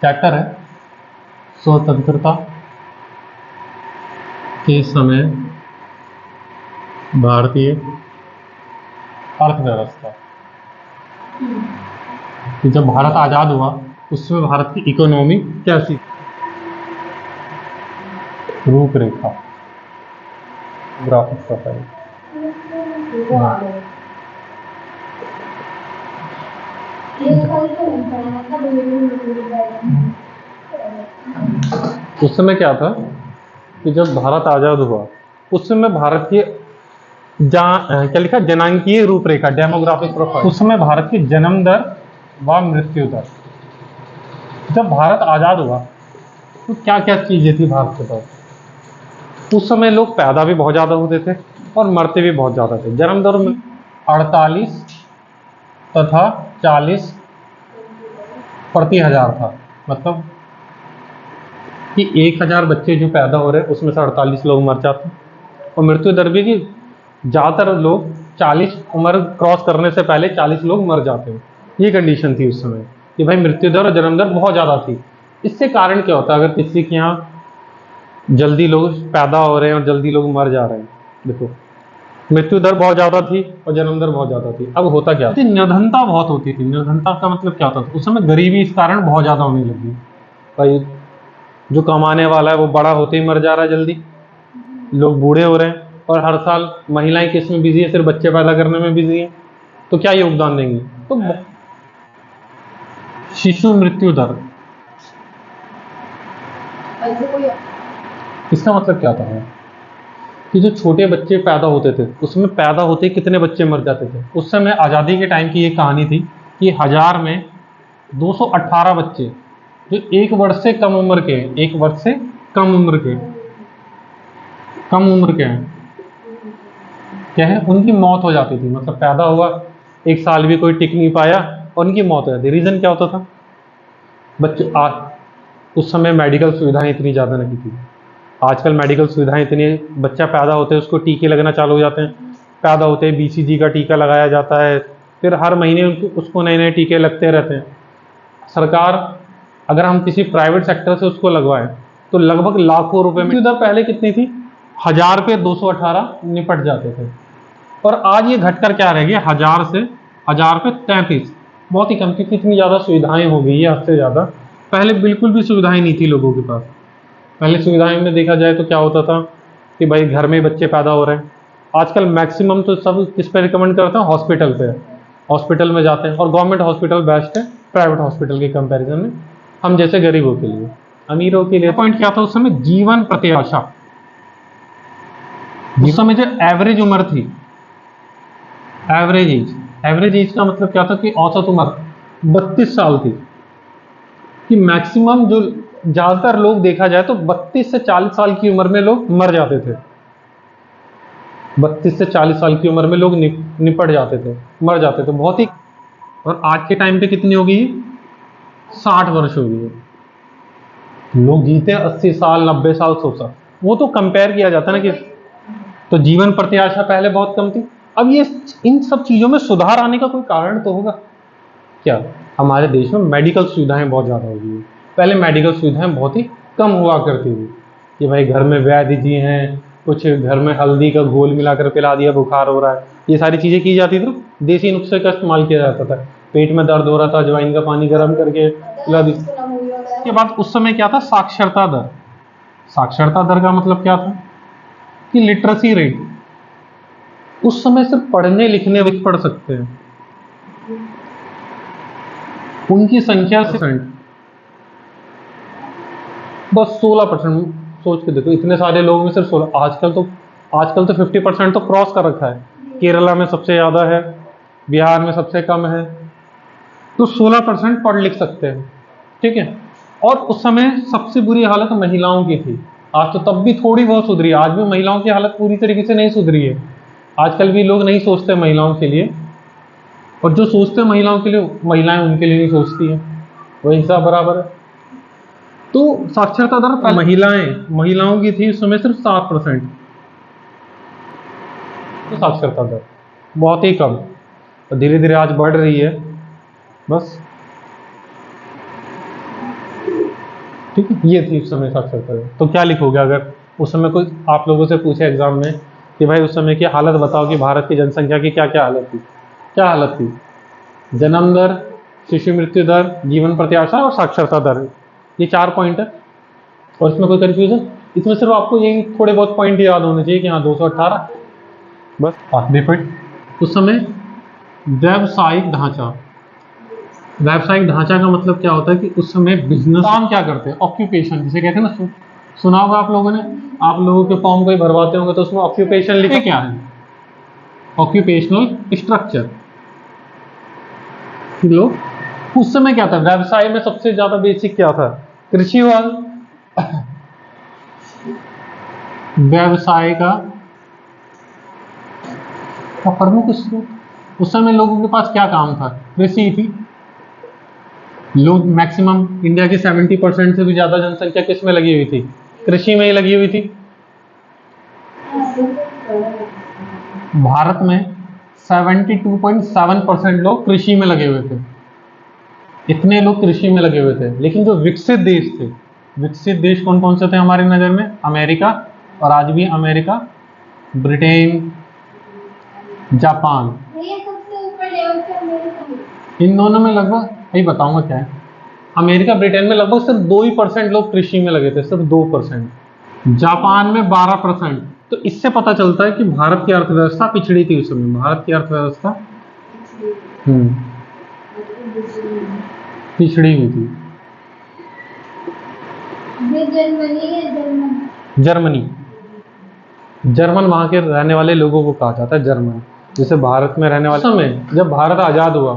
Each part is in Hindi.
चैप्टर है स्वतंत्रता के समय भारतीय अर्थव्यवस्था। कि जब भारत आज़ाद हुआ उसमें भारत की इकोनॉमी कैसी, रूपरेखा, ग्राफिक प्रोफाइल। उस समय क्या था कि जब भारत आज़ाद हुआ उस समय भारत की क्या लिखा, जनांकीय रूपरेखा, डेमोग्राफिक प्रोफाइल। उस समय भारत की जन्म दर व मृत्यु दर। जब भारत आज़ाद हुआ तो क्या क्या चीज़ें थी भारत के पास। उस समय लोग पैदा भी बहुत ज़्यादा होते थे और मरते भी बहुत ज़्यादा थे। जन्म दर में 48 तथा 40 प्रति हजार था। मतलब कि 1000 बच्चे जो पैदा हो रहे हैं उसमें से 48 लोग मर जाते हैं। और मृत्यु दर भी कि ज़्यादातर लोग 40 उम्र क्रॉस करने से पहले 40 लोग मर जाते हैं। ये कंडीशन थी उस समय कि भाई मृत्यु दर और जन्म दर बहुत ज़्यादा थी। इससे कारण क्या होता है, अगर किसी के यहाँ जल्दी लोग पैदा हो रहे हैं और जल्दी लोग मर जा रहे हैं। देखो मृत्यु दर बहुत ज़्यादा थी और जन्म दर बहुत ज़्यादा थी। अब होता क्या, निर्धनता बहुत होती थी। निर्धनता का मतलब क्या होता था, उस समय गरीबी इस कारण बहुत ज़्यादा होने लगी। भाई जो कमाने वाला है वो बड़ा होते ही मर जा रहा है, जल्दी लोग बूढ़े हो रहे हैं। और हर साल महिलाएं किस में बिजी है, सिर्फ बच्चे पैदा करने में बिजी है। तो क्या योगदान देंगी। तो शिशु मृत्यु दर, इसका मतलब क्या था कि जो छोटे बच्चे पैदा होते थे उसमें पैदा होते ही कितने बच्चे मर जाते थे। उस समय आज़ादी के टाइम की ये कहानी थी कि 1000 में 218 बच्चे जो 1 वर्ष से कम उम्र के, 1 वर्ष से कम उम्र के हैं, क्या है, उनकी मौत हो जाती थी। मतलब पैदा हुआ 1 साल भी कोई टिक नहीं पाया और उनकी मौत हो जाती। रीज़न क्या होता था, बच्चे उस समय मेडिकल सुविधाएं इतनी ज़्यादा नहीं थी। आजकल मेडिकल सुविधाएं इतनी, बच्चा पैदा होते हैं उसको टीके लगना चालू हो जाते हैं। पैदा होते ही BCG का टीका लगाया जाता है, फिर हर महीने उसको नए नए टीके लगते रहते हैं। सरकार, अगर हम किसी प्राइवेट सेक्टर से उसको लगवाएं तो लगभग लाखों रुपए में। दर पहले कितनी थी, 1000 पे 218 निपट जाते थे। और आज ये घटकर क्या रह गया, 1000 से 1000 पे 33। बहुत ही कम, क्योंकि इतनी ज़्यादा सुविधाएं हो गई है हद से ज़्यादा। पहले बिल्कुल भी सुविधाएं नहीं थी लोगों के पास। पहले सुविधाएं में देखा जाए तो क्या होता था कि भाई घर में बच्चे पैदा हो रहे हैं। आजकल मैक्सिमम तो सब किस पे रिकमेंड करते हैं, हॉस्पिटल पे। हॉस्पिटल में जाते हैं और गवर्नमेंट हॉस्पिटल बेस्ट है प्राइवेट हॉस्पिटल के कंपैरिजन में, हम जैसे गरीबों के लिए। अमीरों के लिए पॉइंट क्या था उस समय, जीवन प्रत्याशा। उस समय जो एवरेज उम्र थी, एवरेज एज का मतलब क्या था कि औसत उम्र 32 साल थी। कि मैक्सिमम जो ज़्यादातर लोग देखा जाए तो 32 से 40 साल की उम्र में लोग मर जाते थे। 32 से 40 साल की उम्र में लोग निपट जाते थे, मर जाते थे, बहुत ही। और आज के टाइम पे कितनी हो गई, 60 वर्ष हो गई है। लोग जीते 80 साल, 90 साल, 100 साल। वो तो कंपेयर किया जाता है ना कि, तो जीवन प्रत्याशा पहले बहुत कम थी। अब ये इन सब चीज़ों में सुधार आने का कोई कारण तो होगा क्या, हमारे देश में मेडिकल सुविधाएं बहुत ज़्यादा हो गई है। पहले मेडिकल सुविधाएं बहुत ही कम हुआ करती थी कि भाई घर में वैद्य जी हैं, कुछ घर में हल्दी का घोल मिलाकर पिला दिया, बुखार हो रहा है, ये सारी चीज़ें की जाती थी। देसी नुस्खे का इस्तेमाल किया जाता था। पेट में दर्द हो रहा था, अजवाइन का पानी गर्म करके पिला दी। उसके बाद उस समय क्या था, साक्षरता दर। साक्षरता दर का मतलब क्या था कि लिटरेसी रेट। उस समय सिर्फ पढ़ने लिखने लिख पढ़ सकते हैं उनकी संख्या से बस 16%। सोच के देखो, इतने सारे लोगों में सिर्फ 16। आजकल तो 50% तो क्रॉस कर रखा है। केरला में सबसे ज़्यादा है, बिहार में सबसे कम है। तो 16% पढ़ लिख सकते हैं, ठीक है। और उस समय सबसे बुरी हालत महिलाओं की थी। आज तो तब भी थोड़ी बहुत सुधरी है, आज भी महिलाओं की हालत पूरी तरीके से नहीं सुधरी है। आजकल भी लोग नहीं सोचते महिलाओं के लिए, और जो सोचते हैं महिलाओं के लिए, महिलाएं उनके लिए नहीं सोचती हैं। वही हिसाब बराबर है। तो साक्षरता दर महिलाओं की थी उस समय सिर्फ 7%। तो साक्षरता दर बहुत ही कम, और धीरे धीरे आज बढ़ रही है। बस ठीक है, ये थी उस समय साक्षरता दर। तो क्या लिखोगे अगर उस समय कोई आप लोगों से पूछे एग्जाम में कि भाई उस समय की हालत बताओ कि भारत की जनसंख्या की क्या क्या हालत थी, क्या हालत थी? जन्म दर, शिशु मृत्यु दर, जीवन प्रत्याशा और साक्षरता दर, ये 4 पॉइंट है। और इसमें कोई कंफ्यूजन? इसमें सिर्फ आपको यही थोड़े बहुत पॉइंट याद होने चाहिए कि हाँ 218, बस। आखिरी पॉइंट, उस समय व्यावसायिक ढांचा। व्यावसायिक ढांचा का मतलब क्या होता है कि उस समय बिजनेस काम क्या करते हैं, ऑक्यूपेशन जिसे कहते हैं ना, सुना होगा आप लोगों ने, आप लोगों के फॉर्म कोई भरवाते होंगे तो उसमें ऑक्यूपेशन लिखे क्या है, ऑक्यूपेशनल स्ट्रक्चर। लोग उस समय क्या था, व्यवसाय में सबसे ज्यादा बेसिक क्या था, कृषि वाला व्यवसाय का प्रमुख स्रोत। उस समय लोगों के पास क्या काम था, कृषि थी। लोग मैक्सिमम इंडिया की 70% से भी ज्यादा जनसंख्या किस में लगी हुई थी, कृषि में ही लगी हुई थी। भारत में 72.7% लोग कृषि में लगे हुए थे, इतने लोग कृषि में लगे हुए थे। लेकिन जो विकसित देश थे, विकसित देश कौन कौन से थे हमारी नजर में, अमेरिका, और आज भी अमेरिका, ब्रिटेन, जापान, इन दोनों में लगभग, यही बताऊंगा क्या है, अमेरिका ब्रिटेन में लगभग सिर्फ 2% लोग कृषि में लगे थे, सिर्फ 2%। जापान में 12%। तो इससे पता चलता है कि भारत की अर्थव्यवस्था पिछड़ी थी उस समय, भारत की अर्थव्यवस्था पिछड़ी हुई थी। जर्मनी, जर्मन वहां के रहने वाले लोगों को कहा जाता है जर्मन। जैसे भारत में रहने वाले समय जब भारत आजाद हुआ,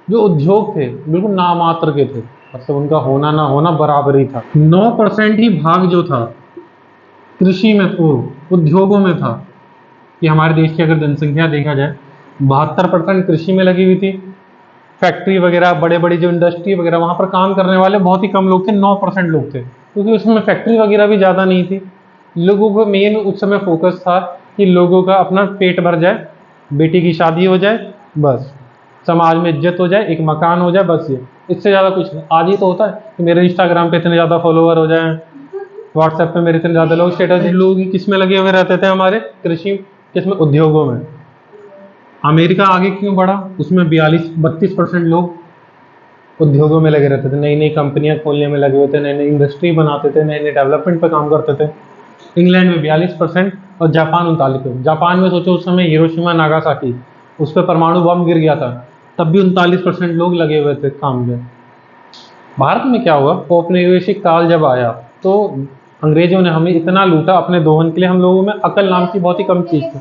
जो उद्योग थे बिल्कुल नामात्र के थे, मतलब उनका होना ना होना बराबर ही था। 9% ही भाग जो था कृषि में, उद्योगों में था। कि हमारे देश की अगर जनसंख्या देखा जाए, 72% कृषि में लगी हुई थी। फैक्ट्री वगैरह, बड़े बड़ी जो इंडस्ट्री वगैरह, वहां पर काम करने वाले बहुत ही कम लोग थे, 9% लोग थे, क्योंकि उसमें फैक्ट्री वगैरह भी ज़्यादा नहीं थी। लोगों को मेन उस समय फोकस था कि लोगों का अपना पेट भर जाए, बेटी की शादी हो जाए, बस समाज में इज्जत हो जाए, एक मकान हो जाए, बस ये, इससे ज़्यादा कुछ नहीं। आज ही तो होता है कि मेरे इंस्टाग्राम पे इतने ज़्यादा फॉलोअर हो जाए, व्हाट्सएप पे मेरे इतने ज़्यादा लोग स्टेटस, लोग किस में लगे हुए रहते थे हमारे, कृषि, किसमें, उद्योगों में। अमेरिका आगे क्यों बढ़ा, उसमें 32% लोग उद्योगों में लगे रहते थे, नई नई कंपनियां खोलने में लगे हुए थे, नई नई इंडस्ट्री बनाते थे, नए नए डेवलपमेंट पर काम करते थे। इंग्लैंड में 42% और जापान 39%। जापान में सोचो उस समय हिरोशिमा नागासाकी, उस पर परमाणु बम गिर गया था, तब भी 39% लोग लगे हुए थे काम में। भारत में क्या हुआ, औपनिवेशिक काल जब आया तो अंग्रेजों ने हमें इतना लूटा अपने दोहन के लिए, हम लोगों में अकल नाम की बहुत ही कम चीज थी।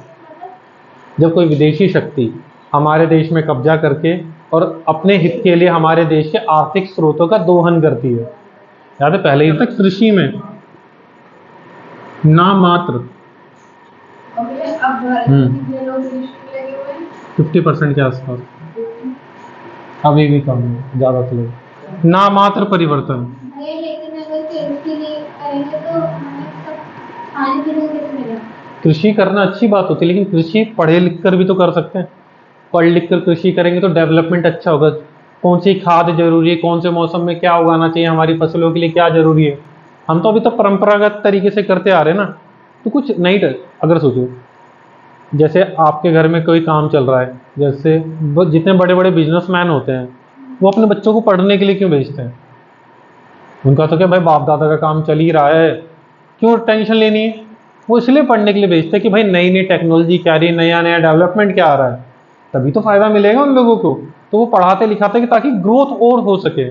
जब कोई विदेशी शक्ति हमारे देश में कब्जा करके और अपने हित के लिए हमारे देश के आर्थिक स्रोतों का दोहन करती है, याद है पहले ही तक कृषि में ना मात्र 50% के आसपास, अभी भी कम है, ज्यादा तो लोग ना मात्र परिवर्तन। कृषि करना अच्छी बात होती है, लेकिन कृषि पढ़े लिख कर भी तो कर सकते हैं। पढ़ लिख कर कृषि करेंगे तो डेवलपमेंट अच्छा होगा। कौन सी खाद जरूरी है, कौन से मौसम में क्या उगाना चाहिए, हमारी फसलों के लिए क्या जरूरी है, हम तो अभी तो परंपरागत तरीके से करते आ रहे हैं ना। तो कुछ नहीं, अगर सोचो जैसे आपके घर में कोई काम चल रहा है, जैसे जितने बड़े बड़े बिजनेसमैन होते हैं वो अपने बच्चों को पढ़ने के लिए क्यों भेजते हैं? उनका तो क्या भाई बाप दादा का काम चल ही रहा है, क्यों टेंशन लेनी है? वो इसलिए पढ़ने के लिए भेजते हैं कि भाई नई नई टेक्नोलॉजी क्या रही है, नया नया डेवलपमेंट क्या आ रहा है, तभी तो फायदा मिलेगा उन लोगों को। तो वो पढ़ाते लिखाते कि ताकि ग्रोथ और हो सके।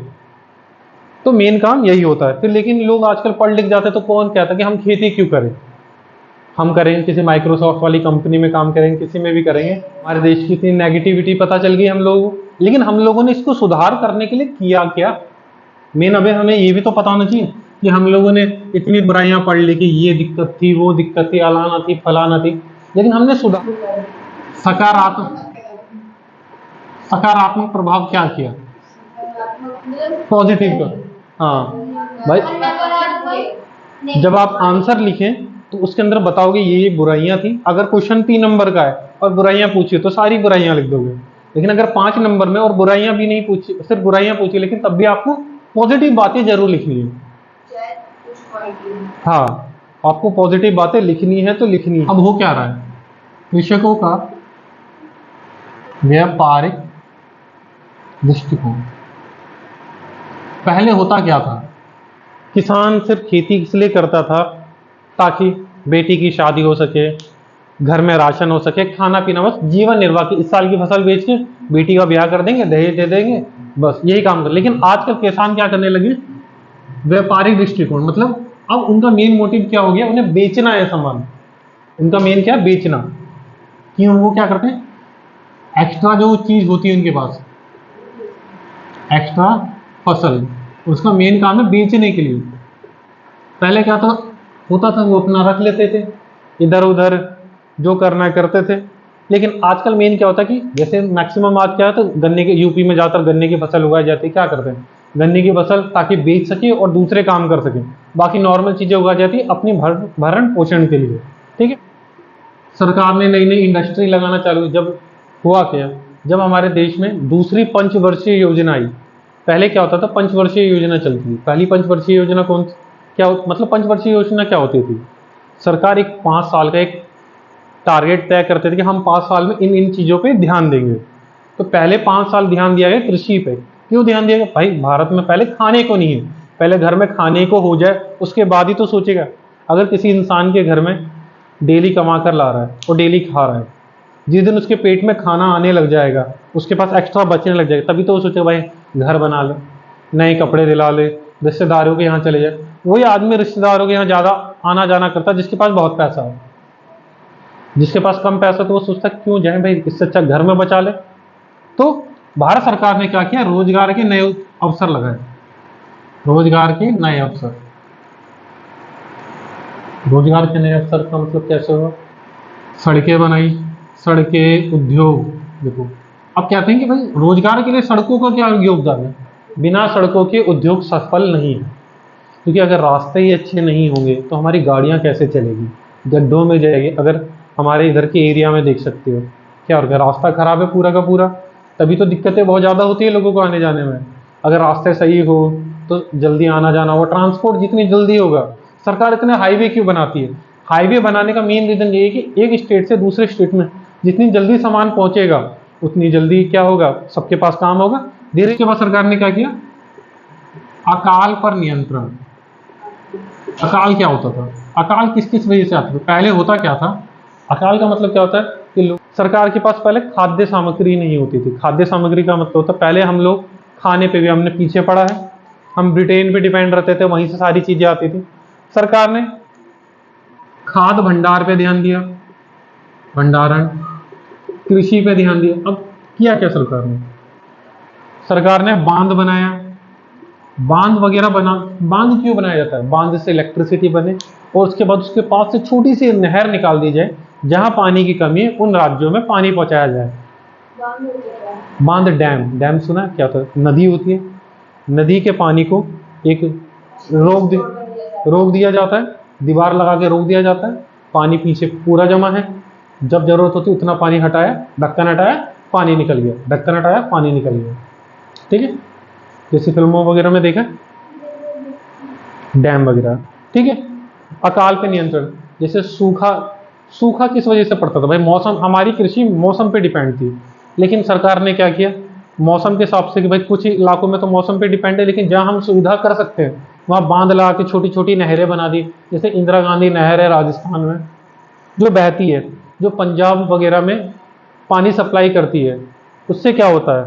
तो मेन काम यही होता है फिर। लेकिन लोग आजकल पढ़ लिख जाते हैं तो कौन कहता है कि हम खेती क्यों करें, हम करेंगे किसी माइक्रोसॉफ्ट वाली कंपनी में काम करेंगे, किसी में भी करेंगे। हमारे देश की इतनी नेगेटिविटी पता चल गई हम लोगों को, लेकिन हम लोगों ने इसको सुधार करने के लिए किया क्या? मेन अबे हमें ये भी तो पता होना चाहिए कि हम लोगों ने इतनी बुराइयां पढ़ ली कि ये दिक्कत थी, वो दिक्कत थी, अलाना थी, फलाना थी, लेकिन हमने सुधार, सकारात्मक सकारात्मक प्रभाव क्या किया, पॉजिटिव का। हाँ भाई, जब आप आंसर लिखें तो उसके अंदर बताओगे ये बुराइयां थी। अगर क्वेश्चन 3 नंबर का है और बुराइयां पूछी तो सारी बुराइयां लिख दोगे। लेकिन अगर 5 नंबर में और बुराइयां भी नहीं पूछी, सिर्फ बुराइयां पूछी, लेकिन तब भी आपको पॉजिटिव बातें जरूर लिखनी है। हाँ, आपको पॉजिटिव बातें लिखनी है तो लिखनी है। अब हो क्या रहा है, कृषकों का व्यापारिक दृष्टिकोण। पहले होता क्या था, किसान सिर्फ खेती इसलिए करता था ताकि बेटी की शादी हो सके, घर में राशन हो सके, खाना पीना, बस जीवन निर्वाह की, इस साल की फसल बेच के बेटी का ब्याह कर देंगे, दहेज दे देंगे, बस यही काम कर। लेकिन आजकल किसान क्या करने लगे, व्यापारिक दृष्टिकोण, मतलब अब उनका मेन मोटिव क्या हो गया, उन्हें बेचना है सामान। उनका मेन क्या है, बेचना। क्यों, वो क्या करते हैं, एक्स्ट्रा जो चीज होती है उनके पास, एक्स्ट्रा फसल, उसका मेन काम है बेचने के लिए। पहले क्या था, होता था वो अपना रख लेते थे, इधर उधर जो करना करते थे। लेकिन आजकल मेन क्या होता है कि जैसे मैक्सिमम आज क्या है, तो गन्ने के, यूपी में ज़्यादातर गन्ने की फसल उगाई जाती है। क्या करते हैं, गन्ने की फसल ताकि बेच सके और दूसरे काम कर सके, बाकी नॉर्मल चीज़ें उगाई जाती है अपनी भरण पोषण के लिए। ठीक है, सरकार ने नई नई इंडस्ट्री लगाना चालू की। जब हुआ क्या, जब हमारे देश में दूसरी पंचवर्षीय योजना आई। पहले क्या होता था, पंचवर्षीय योजना चलती थी। पहली पंचवर्षीय योजना कौन, क्या मतलब पंचवर्षीय योजना क्या होती थी, सरकार एक 5 साल का एक टारगेट तय करते थे कि हम 5 साल में इन इन चीज़ों पे ध्यान देंगे। तो पहले 5 साल ध्यान दिया गया कृषि पे। क्यों ध्यान दिया गया, भाई भारत में पहले खाने को नहीं है, पहले घर में खाने को हो जाए, उसके बाद ही तो सोचेगा। अगर किसी इंसान के घर में डेली कमा कर ला रहा है और डेली खा रहा है, जिस दिन उसके पेट में खाना आने लग जाएगा, उसके पास एक्स्ट्रा बचने लग जाएगा, तभी तो वो सोचेगा भाई घर बना ले, नए कपड़े दिला ले, रिश्तेदारों के यहाँ चले जाए। वही आदमी रिश्तेदारों के यहाँ ज़्यादा आना जाना करता है जिसके पास बहुत पैसा है। जिसके पास कम पैसा तो वो सोचता है क्यों जाए भाई, इससे अच्छा घर में बचा ले। तो भारत सरकार ने क्या किया, रोजगार के नए अवसर लगाए। रोजगार के नए अवसर, रोजगार के नए अवसर का मतलब कैसे हुआ, सड़कें बनाई, सड़कें, उद्योग। देखो अब कहते हैं कि भाई रोजगार के लिए सड़कों का क्या योगदान है, बिना सड़कों के उद्योग सफल नहीं है। क्योंकि अगर रास्ते ही अच्छे नहीं होंगे तो हमारी गाड़ियां कैसे चलेगी, गड्ढों में जाएगी। अगर हमारे इधर के एरिया में देख सकते हो क्या हो गया, रास्ता खराब है पूरा का पूरा, तभी तो दिक्कतें बहुत ज़्यादा होती है लोगों को आने जाने में। अगर रास्ते सही हो तो जल्दी आना जाना हो, ट्रांसपोर्ट जितनी जल्दी होगा। सरकार इतने हाईवे क्यों बनाती है, हाईवे बनाने का मेन रीज़न ये है कि एक स्टेट से दूसरे स्टेट में जितनी जल्दी सामान पहुंचेगा उतनी जल्दी क्या होगा, सबके पास काम होगा। धीरे के बाद सरकार ने क्या किया, अकाल पर नियंत्रण। अकाल क्या होता था, अकाल किस किस वजह से आता था, पहले होता क्या था, अकाल का मतलब क्या होता है कि लोग, सरकार के पास पहले खाद्य सामग्री नहीं होती थी। खाद्य सामग्री का मतलब होता है, पहले हम लोग खाने पे भी हमने पीछे पड़ा है, हम ब्रिटेन पे डिपेंड रहते थे, वहीं से सारी चीजें आती थी। सरकार ने खाद्य भंडार पे ध्यान दिया, भंडारण, कृषि पे ध्यान दिया। अब किया क्या सरकार ने, सरकार ने बांध बनाया, बांध वगैरह बना। बांध क्यों बनाया जाता है, बांध से इलेक्ट्रिसिटी बने और उसके बाद उसके पास से छोटी सी नहर निकाल दी जाए, जहां पानी की कमी है उन राज्यों में पानी पहुंचाया जाए। बांध, डैम, डैम सुना है क्या होता है, नदी होती है, नदी के पानी को एक रोक दिया जाता है, दीवार लगा के रोक दिया जाता है, पानी पीछे पूरा जमा है, जब जरूरत होती उतना पानी हटाया, ढक्कन हटाया, पानी निकल गया, ढक्कन हटाया, पानी निकल गया। ठीक है, जैसे फिल्मों वगैरह में देखा डैम वगैरह। ठीक है, अकाल पे नियंत्रण, जैसे सूखा, सूखा किस वजह से पड़ता था भाई, मौसम, हमारी कृषि मौसम पे डिपेंड थी। लेकिन सरकार ने क्या किया, मौसम के हिसाब से कि भाई कुछ इलाकों में तो मौसम पे डिपेंड है, लेकिन जहां हम सुविधा कर सकते हैं वहां बांध लगा के छोटी छोटी नहरें बना दी। जैसे इंदिरा गांधी नहर है राजस्थान में जो बहती है, जो पंजाब वगैरह में पानी सप्लाई करती है, उससे क्या होता है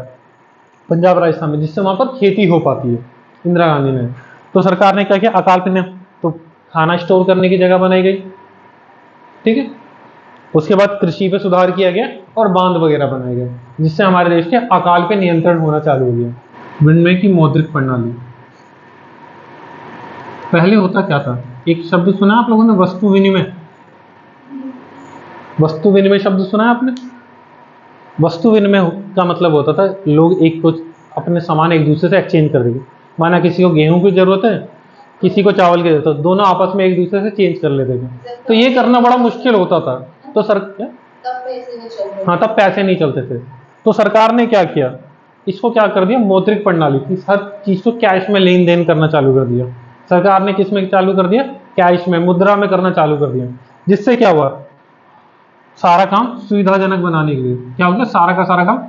पंजाब राजस्थान में, जिससे वहां पर खेती हो पाती है, इंदिरा गांधी ने। तो सरकार ने क्या किया, अकाल पे तो खाना स्टोर करने की जगह बनाई गई। ठीक है, उसके बाद कृषि पे सुधार किया गया और बांध वगैरह बनाए गए, जिससे हमारे देश के अकाल पे नियंत्रण होना चालू हो गया। विनिमय की मौद्रिक प्रणाली, पहले होता क्या था, एक शब्द सुना आप लोगों ने, वस्तु विनिमय। वस्तु विनिमय शब्द सुना है आपने, वस्तु विनिमय का मतलब होता था लोग एक कुछ अपने सामान एक दूसरे से एक्सचेंज कर देंगे। माना किसी को गेहूं की जरूरत है, किसी को चावल की जरूरत है, दोनों आपस में एक दूसरे से चेंज कर लेते थे। तो ये करना बड़ा मुश्किल होता था, तो तब पैसे नहीं चलते थे। तो सरकार ने क्या किया, इसको क्या कर दिया, मौद्रिक प्रणाली की, हर चीज को कैश में लेन देन करना चालू कर दिया। सरकार ने किस में चालू कर दिया? कैश में, मुद्रा में करना चालू कर दिया। जिससे क्या हुआ? सारा काम सुविधाजनक बनाने के लिए क्या हो गया? सारा का सारा काम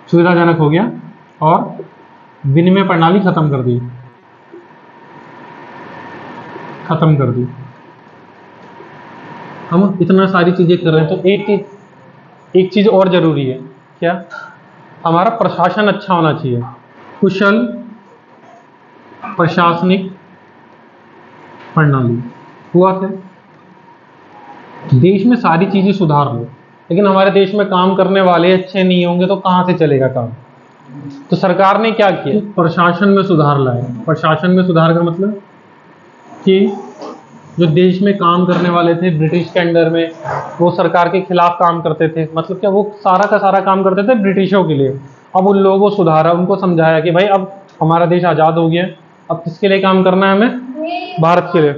सुविधाजनक हो गया और विनिमय प्रणाली खत्म कर दी। हम इतना सारी चीजें कर रहे हैं तो एक चीज और जरूरी है। क्या? हमारा प्रशासन अच्छा होना चाहिए। कुशल प्रशासनिक प्रणाली हुआ क्या? देश में सारी चीजें सुधार लो, लेकिन हमारे देश में काम करने वाले अच्छे नहीं होंगे तो कहां से चलेगा काम? तो सरकार ने क्या किया? प्रशासन में सुधार लाया। प्रशासन में सुधार का मतलब कि जो देश में काम करने वाले थे ब्रिटिश के अंडर में, वो सरकार के खिलाफ काम करते थे। मतलब क्या? वो सारा का सारा काम करते थे ब्रिटिशों के लिए। अब उन लोगों को सुधारा, उनको समझाया कि भाई अब हमारा देश आज़ाद हो गया, अब किसके लिए काम करना है हमें? भारत के लिए।